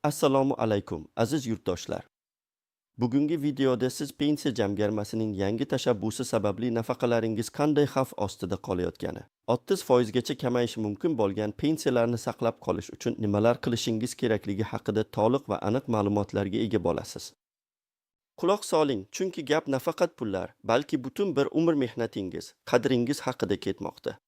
Assalomu alaykum, aziz yurtdoshlar. Bugungi videoda siz pensiya jamg'armasining yangi tashabbusi sababli nafaqalaringiz qanday xavf ostida qolayotgani, 30% gacha kamayishi mumkin bo'lgan pensiyalarni saqlab qolish uchun nimalar qilishingiz kerakligi haqida to'liq va aniq ma'lumotlarga ega bo'lasiz. Quloq soling, chunki gap nafaqat pullar, balki butun bir umr mehnatingiz, qadringiz haqida ketmoqda.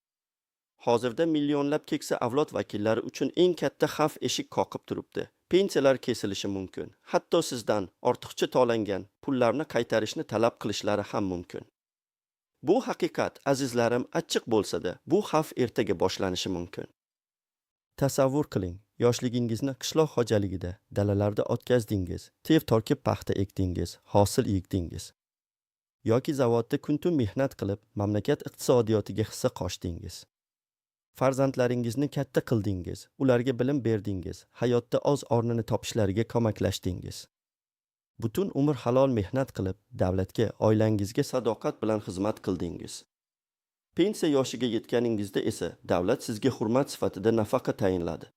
Hozirda millionlab keksa avlod vakillari uchun eng katta xavf eshik qoqib turibdi. Pensiyalar kesilishi mumkin. Hatto sizdan ortiqcha to'langan pullarni qaytarishni talab qilishlari ham mumkin. Bu haqiqat, azizlarim, achchiq bo'lsa-da, bu xavf ertaga boshlanishi mumkin. Tasavvur qiling, yoshligingizni qishloq xo'jaligida, dalalarda o'tkazdingiz, tev torkib paxta ekdingiz, hosil yig'dingiz. Yoki zavodda kun-tun mehnat qilib, mamlakat iqtisodiyotiga hissa qo'shdingiz. Farzandlaringizni katta qildingiz, ularga bilim berdingiz, hayotda o'z o'rnini topishlariga ko'maklashdingiz. Butun umr halol mehnat qilib, davlatga, oilangizga sadoqat bilan xizmat qildingiz. Pensiya yoshiga yetganingizda esa davlat sizga hurmat sifatida nafaqa tayinladi.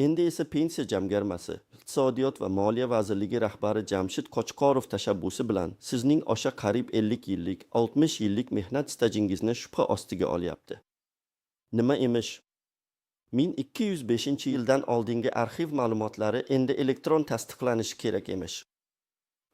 Endi esa pensiya jamg'armasi, iqtisodiyot va moliya vazirligi rahbari Jamshid Qo'chqorov tashabbusi bilan sizning o'sha qariyb 50 yillik, 60 yillik mehnat stajingizni shubha ostiga olyapti. Nima emish? 1205-yildan oldingi arxiv ma'lumotlari endi elektron tasdiqlanishi kerak emish.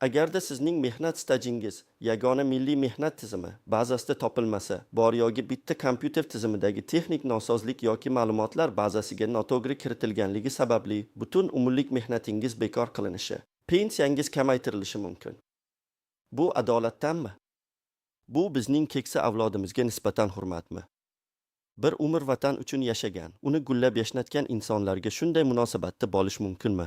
Agarda sizning mehnat stajingiz yagona milliy mehnat tizimi bazasida topilmasa, bor yoki bitta kompyuter tizimidagi texnik nosozlik yoki ma'lumotlar bazasiga noto'g'ri kiritilganligi sababli butun umrlik mehnatingiz bekor qilinishi, pensiyangiz kamaytirilishi mumkin. Bu adolatdanmi? Bu bizning keksa avlodimizga nisbatan hurmatmi? Bir umr vatan uchun yashagan, uni gullab yashnatgan insonlarga shunday munosabatda bo'lish mumkinmi?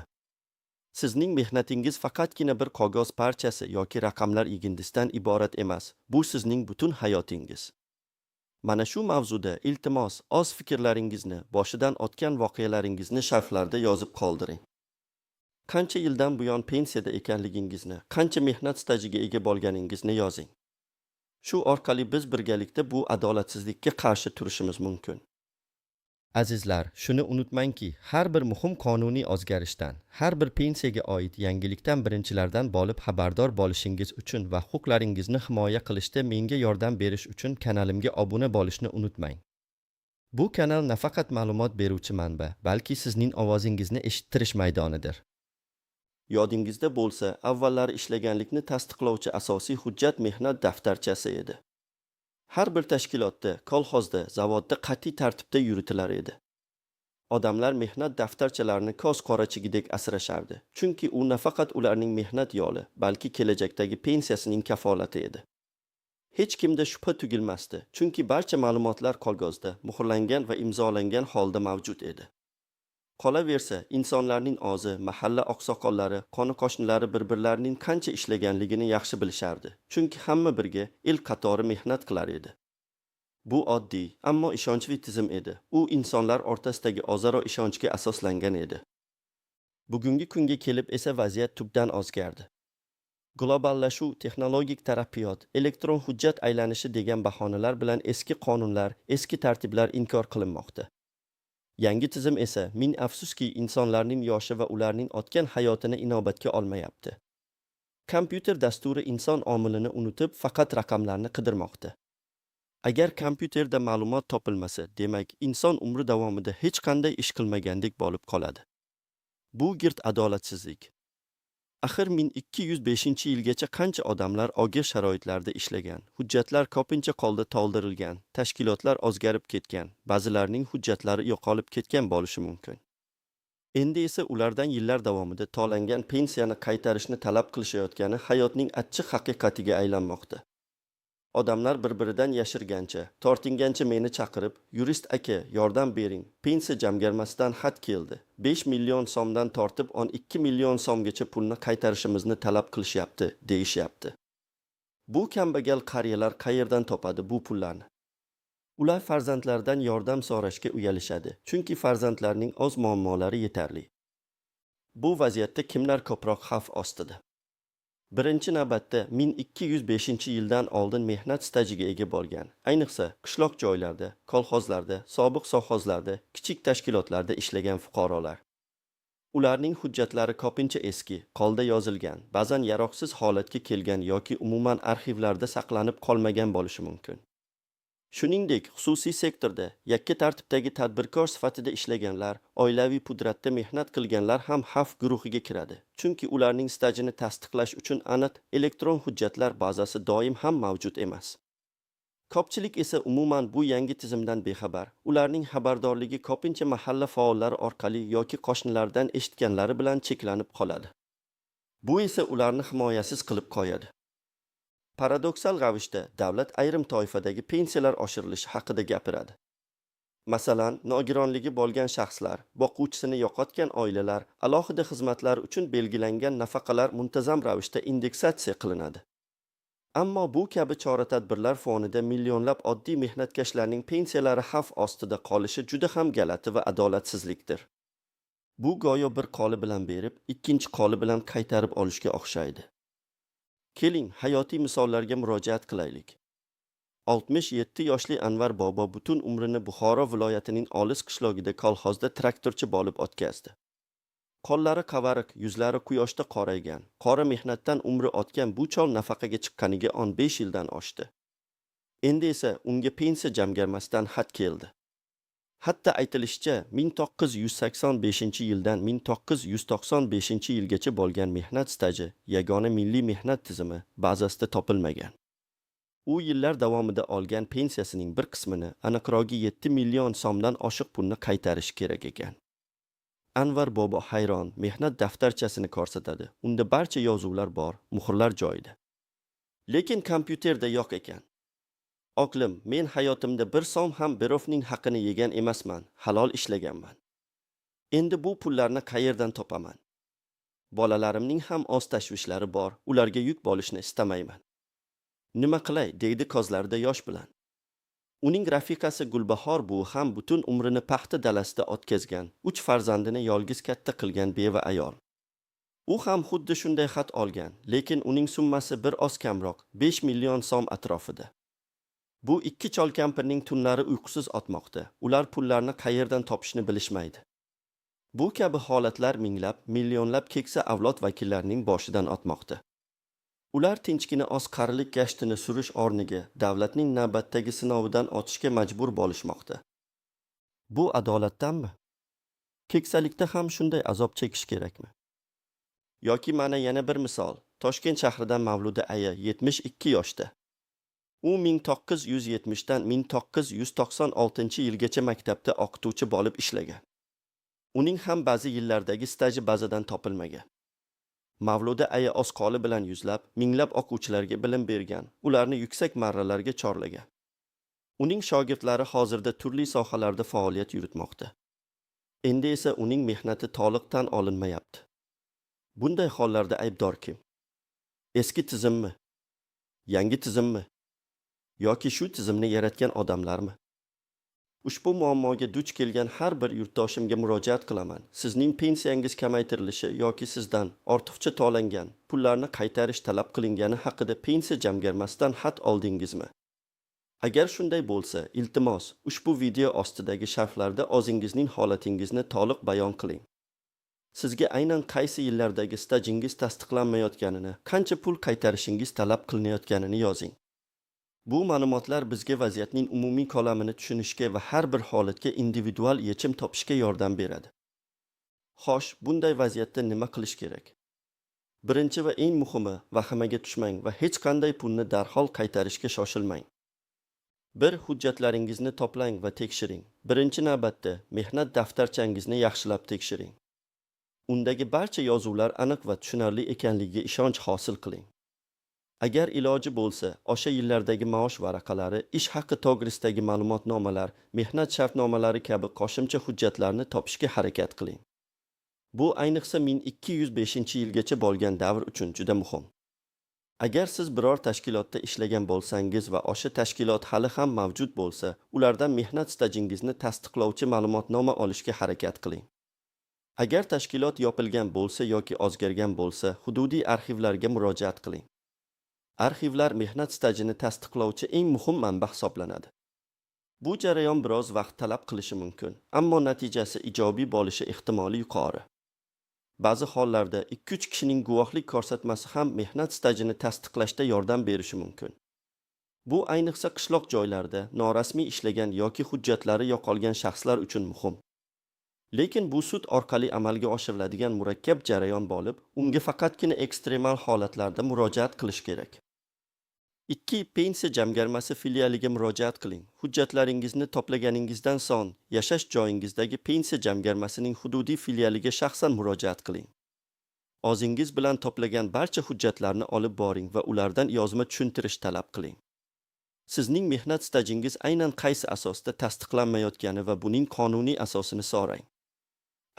Sizning mehnatingiz faqatgina bir qog'oz parchasi yoki raqamlar yig'indisidan iborat emas. Bu sizning butun hayotingiz. Mana shu mavzuda iltimos, o'z fikrlaringizni, boshidan o'tgan voqealaringizni sharhlarda yozib qoldiring. Qancha yildan buyon pensiyada ekanligingizni, qancha mehnat stajiga ega bo'lganingizni yozing. Shu orqali biz birgalikda bu adolatsizlikka qarshi turishimiz mumkin. Azizlar, shuni unutmangki, har bir muhim qonuniy o'zgarishdan, har bir pensiyaga oid yangilikdan birinchilardan bo'lib xabardor bo'lishingiz uchun va huquqlaringizni himoya qilishda menga yordam berish uchun kanalimga obuna bo'lishni unutmang. Bu kanal nafaqat ma'lumot beruvchi manba, balki sizning ovozingizni eshittirish maydonidir. Yodingizda bo'lsa, avvallari ishlaganlikni tasdiqlovchi asosiy hujjat mehnat daftarchasi edi. Har bir tashkilotda, kolxozda, zavodda qat'iy tartibda yuritilar edi. Odamlar mehnat daftarchalarini ko'z qorachigidek asrashardi, chunki u nafaqat ularning mehnat yo'li, balki kelajakdagi pensiyasining kafolati edi. Hech kimda shubha tugilmasdi, chunki barcha ma'lumotlar qog'ozda, muhrlangan va imzolangan holda mavjud edi. Qolaversa, insonlarning o'zi, mahalla oqsoqollari, qoni-qo'shnilari bir-birlarining qancha ishlaganligini yaxshi bilishardi, chunki hamma birga el qatori mehnat qilar edi. Bu oddiy, ammo ishonchli tizim edi. U insonlar o'rtasidagi o'zaro ishonchga asoslangan edi. Bugungi kunga kelib esa vaziyat tubdan o'zgardi. Globallashuv, texnologik taraqqiyot, elektron hujjat aylanishi degan bahonalar bilan eski qonunlar, eski tartiblar inkor qilinmoqda. Yangi tizim esa, ming afsuski, insonlarning yoshi va ularning o'tgan hayotini inobatga olmayapti. Kompyuter dasturi inson omilini unutib, faqat raqamlarni qidirmoqda. Agar kompyuterda ma'lumot topilmasa, demak, inson umri davomida hech qanday ish qilmagandek bo'lib qoladi. Bu girt adolatsizlik. Axir 1205-yilgacha qancha odamlar og'ir sharoitlarda ishlagan, hujjatlar ko'pincha qo'lda to'ldirilgan, tashkilotlar o'zgarib ketgan, ba'zilarining hujjatlari yo'qolib ketgan bo'lishi mumkin. Endi esa ulardan yillar davomida to'langan pensiyani qaytarishni talab qilishayotgani hayotning achchiq haqiqatiga aylanmoqda. Odamlar bir-biridan yashirgancha, tortingancha meni chaqirib, "Yurist aka, yordam bering. Pensiya jamg'armasidan xat keldi. 5 million so'mdan tortib 12 million so'mgacha pulni qaytarishimizni talab qilishyapti", deyishyapti. Bu kambag'al qariyalar qayerdan topadi bu pullarni? Ular farzandlaridan yordam so'rashga uyalishadi, chunki farzandlarining o'z muammolari yetarli. Bu vaziyatda kimlar ko'proq xavf ostida? Birinchi navbatda 1205-yildan oldin mehnat stajiga ega bo'lgan, ayniqsa qishloq joylarda, kolxozlarda, sobiq sovxozlarda, kichik tashkilotlarda ishlagan fuqarolar. Ularning hujjatlari ko'pincha eski, qo'lda yozilgan, ba'zan yaroqsiz holatga kelgan yoki umuman arxivlarda saqlanib qolmagan bo'lishi mumkin. Shuningdek, xususiy sektorda yakka tartibdagi tadbirkor sifatida ishlaganlar, oilaviy pudratda mehnat qilganlar ham xavf guruhiga kiradi. Chunki ularning stajini tasdiqlash uchun aniq elektron hujjatlar bazasi doim ham mavjud emas. Ko'pchilik esa umuman bu yangi tizimdan bexabar. Ularning xabardorligi ko'pincha mahalla faollari orqali yoki qo'shnilardan eshitganlari bilan cheklanib qoladi. Bu esa ularni himoyasiz qilib qo'yadi. Paradoksal ravishda davlat ayrim toifadagi pensiyalar oshirilishi haqida gapiradi. Masalan, nogironligi bo'lgan shaxslar, boquvchisini yo'qotgan oilalar, alohida xizmatlar uchun belgilangan nafaqalar muntazam ravishda indeksatsiya qilinadi. Ammo bu kabi chora-tadbirlar fonida millionlab oddiy mehnatkashlarning pensiyalari xavf ostida qolishi juda ham g'alati va adolatsizlikdir. Bu go'yo bir qo'li bilan berib, ikkinchi qo'li bilan qaytarib olishga o'xshaydi. Keling, hayotiy misollarga murojaat qilaylik. 67 yoshli Anvar bobo butun umrini Buxoro viloyatining olis qishlog'ida kolxozda traktorchi bo'lib o'tkazdi. Qo'llari qavariq, yuzlari quyoshda qoraygan, qora mehnatdan umri o'tgan bu chol nafaqaga chiqqaniga 15 yildan oshdi. Endi esa unga pensiya jamg'armasidan xat keldi. Hatto aytilishicha, 1985-yildan 1995-yilgacha bo'lgan mehnat staji yagona milliy mehnat tizimi bazasida topilmagan. U yillar davomida olgan pensiyasining bir qismini, aniqrog'i 7 million so'mdan oshiq pulni qaytarish kerak ekan. Anvar bobo hayron, mehnat daftarchasini ko'rsatadi. Unda barcha yozuvlar bor, muhrlar joyida. Lekin kompyuterda yo'q ekan. Oqlim, men hayotimda bir so'm ham birovning haqini yegan emasman, halol ishlaganman. Endi bu pullarni qayerdan topaman? Bolalarimning ham o'z tashvishlari bor, ularga yuk bo'lishni istamayman. Nima qilay, deydi ko'zlarida yosh bilan. Uning rafiqasi Gulbahor bu ham butun umrini paxta dalasida o'tkazgan, 3 farzandini yolg'iz katta qilgan beva ayol. U ham xuddi shunday xat olgan, lekin uning summasi bir oz kamroq, 5 million so'm atrofida. Bu ikki chol kampirning tunlari uyqusiz o'tmoqda. Ular pullarni qayerdan topishni bilishmaydi. Bu kabi holatlar minglab, millionlab keksa avlod vakillarining boshidan o'tmoqda. Ular tinchgina oz qarilik gashtini surish o'rniga davlatning navbatdagi sinovidan o'tishga majbur bo'lishmoqda. Bu adolatdanmi? Keksalikda ham shunday azob chekish kerakmi? Yoki mana yana bir misol. Toshkent shahridan Mavluda aya 72 yoshda. U 1970 dan 1996-yilgacha maktabda o'qituvchi bo'lib ishlagan. Uning ham ba'zi yillardagi staji bazadan topilmagan. Mavluda aya o'z qo'li bilan yuzlab, minglab o'quvchilarga bilim bergan, ularni yuksak marralarga chorlagan. Uning shogirdlari hozirda turli sohalarda faoliyat yuritmoqda. Endi esa uning mehnati to'liq tan olinmayapti. Bunday hollarda aybdor kim? Eski tizimmi? Yangi tizimmi? Yoki shu tizimni yaratgan odamlarmi? Ushbu muammoga duch kelgan har bir yurtdoshimga murojaat qilaman. Sizning pensiyangiz kamaytirilishi yoki sizdan ortiqcha to'langan pullarni qaytarish talab qilingani haqida pensiya jamg'armasidan xat oldingizmi? Agar shunday bo'lsa, iltimos, ushbu video ostidagi sharhlarda o'zingizning holatingizni to'liq bayon qiling. Sizga aynan qaysi yillardagi stajingiz tasdiqlanmayotganini, qancha pul qaytarishingiz talab qilinayotganini yozing. Bu ma'lumotlar bizga vaziyatning umumiy ko'lamini tushunishga va har bir holatga individual yechim topishga yordam beradi. Xo'sh, bunday vaziyatda nima qilish kerak? Birinchi va eng muhimi, vahimaga tushmang va hech qanday pulni darhol qaytarishga shoshilmang. Hujjatlaringizni to'plang va tekshiring. Birinchi navbatda mehnat daftarchangizni yaxshilab tekshiring. Undagi barcha yozuvlar aniq va tushunarli ekanligiga ishonch hosil qiling. Agar iloji bo'lsa, o'sha yillardagi maosh varaqalari, ish haqi to'g'risidagi ma'lumotnomalar, mehnat shartnomalari kabi qo'shimcha hujjatlarni topishga harakat qiling. Bu ayniqsa 1205-yilgacha bo'lgan davr uchun juda muhim. Agar siz biror tashkilotda ishlagan bo'lsangiz va o'sha tashkilot hali ham mavjud bo'lsa, ulardan mehnat stajingizni tasdiqlovchi ma'lumotnoma olishga harakat qiling. Agar tashkilot yopilgan bo'lsa yoki o'zgargan bo'lsa, hududiy arxivlarga murojaat qiling. Arxivlar mehnat stajini tasdiqlovchi eng muhim manba hisoblanadi. Bu jarayon biroz vaqt talab qilishi mumkin, ammo natijasi ijobiy bo'lishi ehtimoli yuqori. Ba'zi hollarda 2-3 kishining guvohlik ko'rsatmasi ham mehnat stajini tasdiqlashda yordam berishi mumkin. Bu ayniqsa qishloq joylarda norasmiy ishlagan yoki hujjatlari yo'qolgan shaxslar uchun muhim. Lekin bu sud orqali amalga oshiriladigan murakkab jarayon bo'lib, unga faqatgina ekstremal holatlarda murojaat qilish kerak. 2. Pensiya jamg'armasi filialiga murojaat qiling. Hujjatlaringizni to'plaganingizdan so'ng, yashash joyingizdagi pensiya jamg'armasining hududiy filialiga shaxsan murojaat qiling. O'zingiz bilan to'plagan barcha hujjatlarni olib boring va ulardan yozma tushuntirish talab qiling. Sizning mehnat stajingiz aynan qaysi asosda tasdiqlanmayotgani va buning qonuniy asosini so'rang.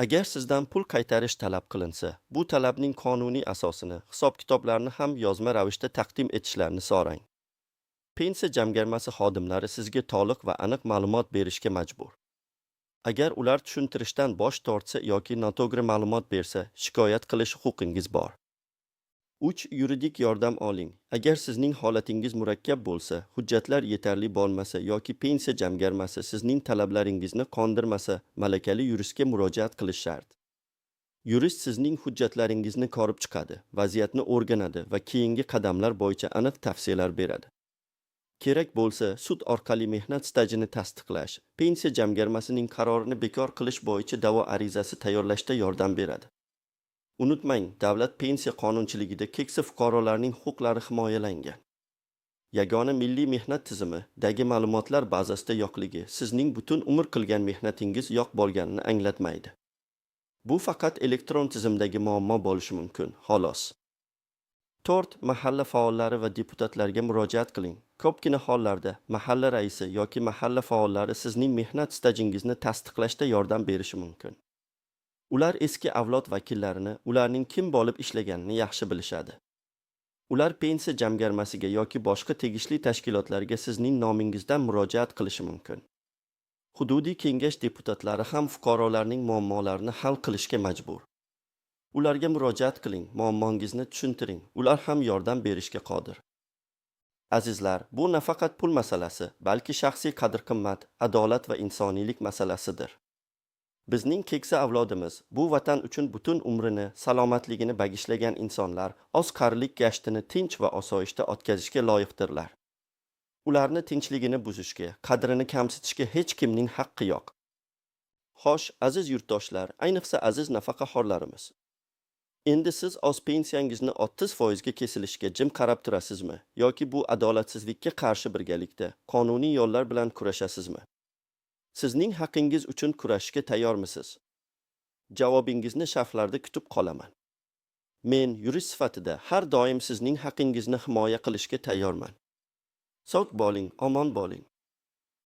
Agar sizdan pul qaytarish talab qilinsa, bu talabning qonuniy asosini, hisob-kitoblarni ham yozma ravishda taqdim etishlarini so'rang. Pensiya jamg'armasi xodimlari sizga to'liq va aniq ma'lumot berishga majbur. Agar ular tushuntirishdan bosh tortsa yoki noto'g'ri ma'lumot bersa, shikoyat qilish huquqingiz bor. 3. Yuridik yordam oling. Agar sizning holatingiz murakkab bo'lsa, hujjatlar yetarli bo'lmasa yoki pensiya jamg'armasi sizning talablaringizni qondirmasa, malakali yuristga murojaat qilish shart. Yurist sizning hujjatlaringizni ko'rib chiqadi, vaziyatni o'rganadi va keyingi qadamlar bo'yicha aniq tavsiyalar beradi. Kerak bo'lsa, sud orqali mehnat stajini tasdiqlash, pensiya jamg'armasining qarorini bekor qilish bo'yicha da'vo arizasi tayyorlashda yordam beradi. Unutmang, davlat pensiya qonunchiligida keksa fuqarolarning huquqlari himoyalangan. Yagona milliy mehnat tizimidagi ma'lumotlar bazasida yo'qligi sizning butun umr qilgan mehnatingiz yo'q bo'lganini anglatmaydi. Bu faqat elektron tizimdagi muammo bo'lishi mumkin, xolos. 4. Mahalla faollari va deputatlarga murojaat qiling. Ko'pgina hollarda mahalla raisi yoki mahalla faollari sizning mehnat stajingizni tasdiqlashda yordam berishi mumkin. Ular eski avlod vakillarini, ularning kim bo'lib ishlaganini yaxshi bilishadi. Ular pensiya jamg'armasiga yoki boshqa tegishli tashkilotlarga sizning nomingizdan murojaat qilishi mumkin. Hududiy kengash deputatlari ham fuqarolarning muammolarini hal qilishga majbur. Ularga murojaat qiling, muammongizni tushuntiring, ular ham yordam berishga qodir. Azizlar, bu nafaqat pul masalasi, balki shaxsiy qadr-qimmat, adolat va insoniylik masalasidir. Bizning keksa avlodimiz bu vatan uchun butun umrini, salomatligini bag'ishlagan insonlar oz qarilik gashtini tinch va osoyishta o'tkazishga loyiqdirlar. Ularni tinchligini buzishga, qadrini kamsitishga hech kimning haqqi yo'q. Xo'sh, aziz yurtdoshlar, ayniqsa aziz nafaqaxo'rlarimiz. Endi siz o'z pensiyangizni 30% ga kesilishiga jim qarab turasizmi yoki bu adolatsizlikka qarshi birgalikda qonuniy yo'llar bilan kurashasizmi? Sizning haqqingiz uchun kurashishga tayyormisiz? Javobingizni sharhlarda kutib qolaman. Men yurist sifatida har doim sizning haqqingizni himoya qilishga tayyorman. Sog' bo'ling, omon bo'ling.